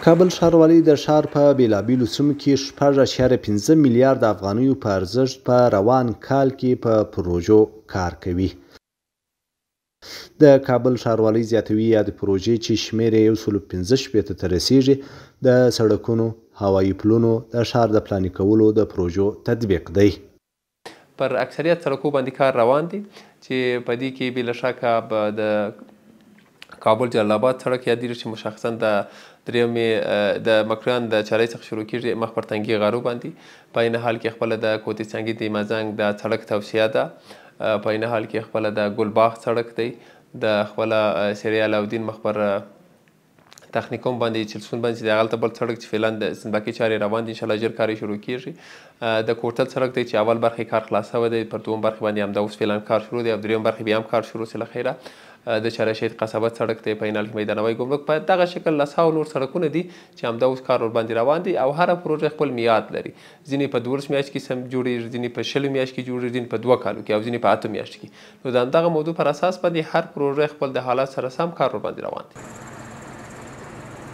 کابل ښاروالۍ د ښار په بېلابېلو سیمو کې 6.5 میلیارد افغانیو په ارزښت په روان کال کې په پروژو کار کوي. د کابل ښاروالۍ زیاتوي یادې پروژې چې شمېر یې 165 ته رسیږي د سړکونو، هوایي پلونو، د ښار د پلاني کولو د پروژو تطبیق دی. پر اکثریت سړکو باندې کار روان دي چې په دې کې بې له شکه د کابل جلال آباد سړک یادېږي چې مشخصا د د مکریان د چارې څخه شروع کېږي مخ پر تنګي غارو باندې. په عین حال کې خپله د کوتې څنګي د مزنګ د سړک توسعه ده. په عین حال کې خپله د ګلباغ سړک دی، د خپله سري علاودین مخ پر تخنیکوم باندې چلسون باندې چې هغلته بل سړک چې فعلا د سنباکي چارې روان دي، انشاءالله ژر کار یې شروع کېږي. د کوټل سړک دی چې اول برخې کار خلاص شوی دی، پر دوم برخې باندې همدا اوس فعلا کار شروع دی او درېیم برخې بیا هم کار شروع سي له خیره. د چاره شهید قصبت سړک دی، په عین حال کې میدانوی ګمرک. په دغه شکل لسهاو نور سړکونه دي چې همدا اوس کار ورباندې روان دي او هره پروژه خپل میعاد لري. ځینې په 12 میاشت کې سم جوړېږي، ځینې په 20 میاشت کې جوړېږي، ځینې په 2 کالو کې او ځینې په 8 میاشت کې. نو د همدغه موضوع پر اساس باندې هر پروژه خپل د حالات سره سم کار ورباندې روان دي.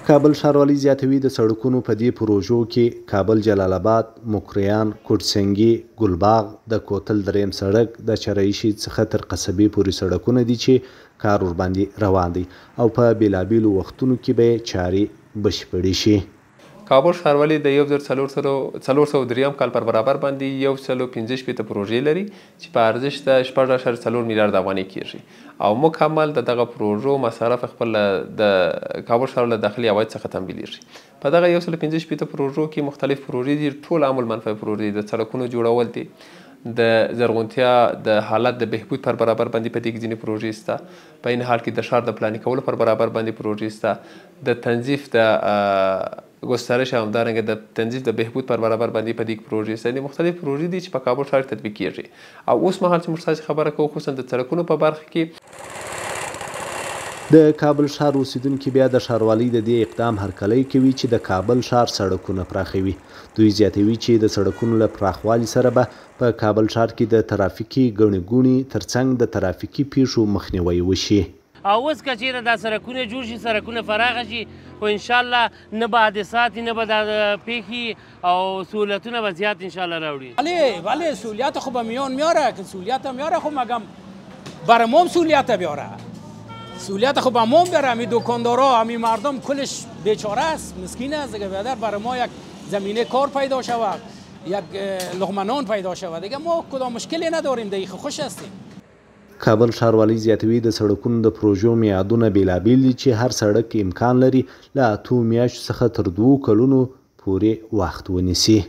کابل ښاروالۍ زیاتوي د سړکونو په دې پروژو کې کابل جلال آباد، مکریان، کوټسنګي، ګلباغ، د کوتل دریم سړک، د چرای شهید څخه تر قصبې پورې سړکونه دي چې کار ورباندې روان دی او په بېلابېلو وختونو کې به یې چارې بشپړې شي. کابل ښاروالۍ د 1403 کال پر برابر باندې 115 پروژې لري چې په ارزښت د 6.4 میلیارد افغانۍ کېږي او مکمل د دغه پروژو مصارف خپل د کابل ښار له داخلي عواید څخه تمویلیږي. په دغه 115 پروژو کې مختلف پروژې دي، ټول عامل منفعه پروژې د سړکونو جوړول دي، د زرغونتیا د حالت د بهبود پر برابر باندې په دې کې ځینې پروژې شته. په عین حال کې د ښار د پلاني کولو پر برابر باندې پروژې شته، د تنظیف د گسترش او همدارنګه د تنظیف د بهبود پر برابر باندې په دې کې پروژې شته. مختلف پروژې دي چې په کابل ښار تطبیق کېږي او اوس مهال چې موږ ستاسې خبره کوو خصوصا د سړکونو په برخه کې د کابل ښار اوسیدونکي بیا د ښاروالۍ د دې اقدام هرکلی کوي چې د کابل ښار سړکونه پراخوي. دوی زیاتوي چې د سړکونو له پراخوالي سره به په کابل ښار کې د ترافیکي ګڼې ګوڼې ترڅنګ د ترافیکي پیښو مخنیوی وشي. او اوس که چېرې دا سړکونه جوړ شي، سړکونه پراخه شي، خو انشاءالله نه به حادثات نه به دا پیښې او سهولتونه به زیات انشاءالله راوړي. بله سهولیت خب میان میاره که سهولیت میاره خب مگم برامون سهولیت بیاره، سهولیت خب همون بیاره. همی دکاندارا، همی مردم کلش بیچاره است، مسکین است دیگه. بیادر برای ما یک زمینه کار پیدا شود، یک لقمه نان پیدا شود دیگه. ما کدام مشکلی نداریم دیگه، خوش هستیم. کابل ښاروالۍ زیاتوي د سړکونو د پروژو میعادونه بېلابېل دي چې هر سړک امکان لري له 8 میاشتو څخه تر 2 کلونو پورې وخت ونیسي.